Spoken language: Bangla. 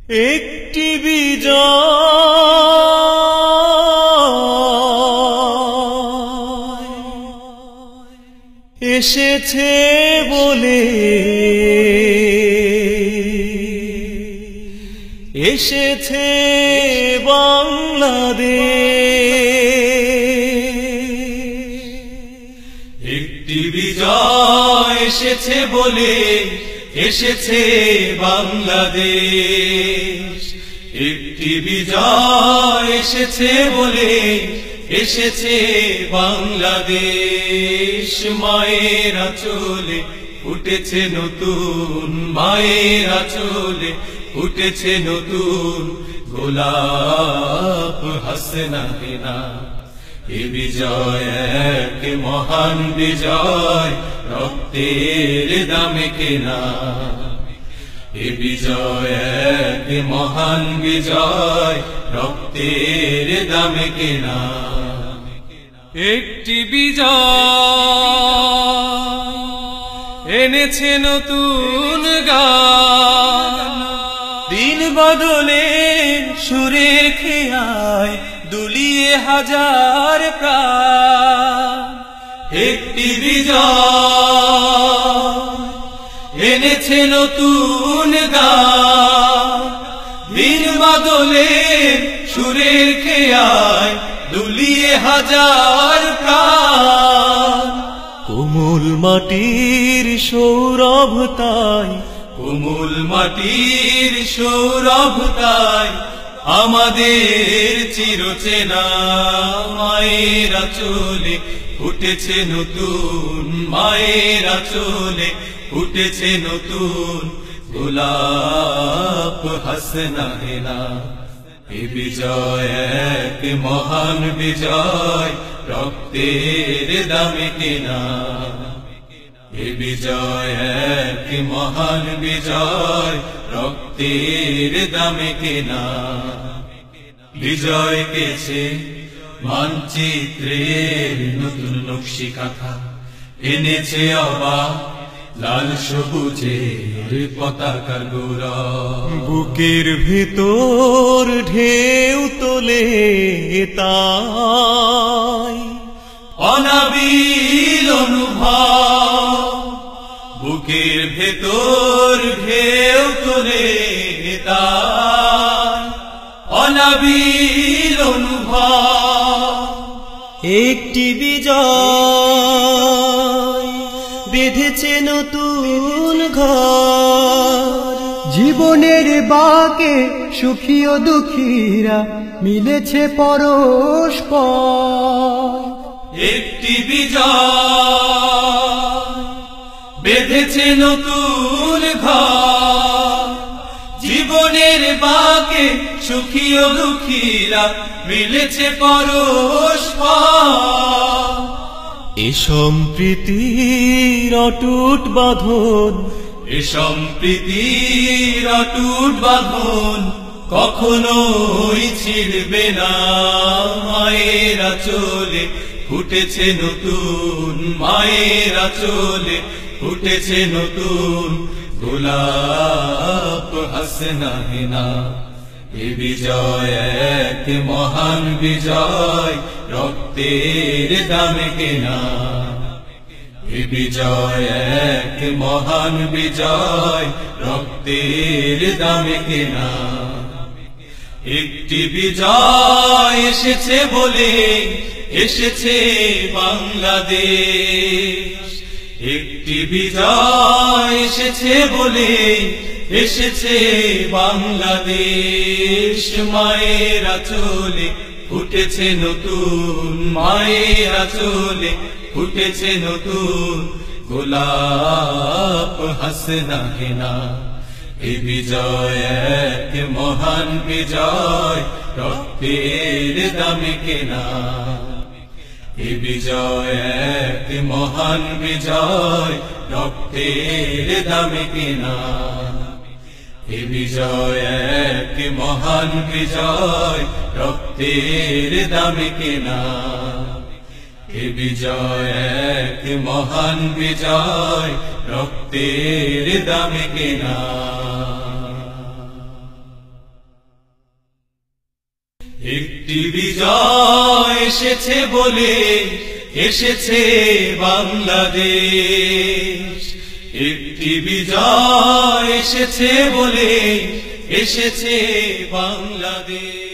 একটি বিজয় এসেছে বলে, এসেছে বাংলাদেশ। একটি বিজয় এসেছে বলে এসেছে বাংলাদেশ। একটি বিজয় এসেছে বলে এসেছে বাংলাদেশ। মায়ের আঁচলে ফুটেছে নতুন, মায়ের আঁচলে ফুটেছে নতুন গোলাপ হাসনা হেনা। এ বিজয় এক মহান বিজয়, রক্তের দামে কেনা। এ বিজয় এক মহান বিজয়, রক্তের দামে কেনা। একটি বিজয় এনেছে নতুন গান, দিন বদলের সুরের খেয়ায় দুলিয়ে হাজার প্রাণ। একটি বিজয় এনেছে নতুন গান, দিন বদলের সুরের খেয়ায় দুলিয়ে হাজার প্রাণ। কোমল মাটির সৌরভতায়, কোমল মাটির সৌরভতায় আমাদের চিরচেনা। মায়ের আঁচলে ফুটেছে নতুন, মায়ের আঁচলে ফুটেছে নতুন গোলাপ হাসনা হেনা। এ বিজয় এক মহান বিজয়, রক্তের দামে কেনা। এ বিজয় এক মহান বিজয়, রক্তের দামে কেনা। বিজয় পেয়েছে মানচিত্রের নতুন নকশি কাঁথা, এনেছে অবাক লাল সবুজের পতাকার গৌরব। বুকের ভেতর ঢেউ তোলে তাই অনাবিল অনুভব, বুকের ভেতর ঢেউ তোলে তাই অনাবিল অনুভব। একটি বিজয় বেঁধেছে নতুন ঘর, জীবনের বাঁকে সুখী ও দুঃখীরা মিলেছে পরস্পর। একটি বিজয় বেঁধেছে নতুন ঘর, জীবনের বাঁকে সুখী ও দুঃখীরা মিলেছে পরস্পর। এ সম্প্রীতির অটুট বাঁধন, এ সম্প্রীতির অটুট বাঁধন কখনোই ছিড়বে না। মায়ের আঁচলে ফুটেছে নতুন, মায়ের আঁচলে ফুটেছে নতুন গোলাপ হাসনা হেনা। এ বিজয় এক মহান বিজয়, রক্তের দামে কেনা। এ বিজয় এক মহান বিজয়, রক্তের দামে কেনা। একটি বিজয় এসেছে বলে এসেছে বাংলাদেশ। একটি বিজয় এসেছে বলে এসেছে বাংলাদেশ। মায়ের আঁচলে ফুটেছে নতুন, মায়ের আঁচলে ফুটেছে নতুন গোলাপ হাসনা হেনা। এ বিজয় এক মহান বিজয়, রক্তের দামে কেনা। এ বিজয় এক মহান বিজয়, রক্তের দামে কেনা। এ বিজয় এক মহান বিজয়, রক্তের দামে কেনা। এ বিজয় এক মহান বিজয়, রক্তের দামে কেনা। একটি বিজয় এসেছে বলে এসেছে বাংলাদেশ, একটি বিজয় এসেছে বলে এসেছে বাংলাদেশ।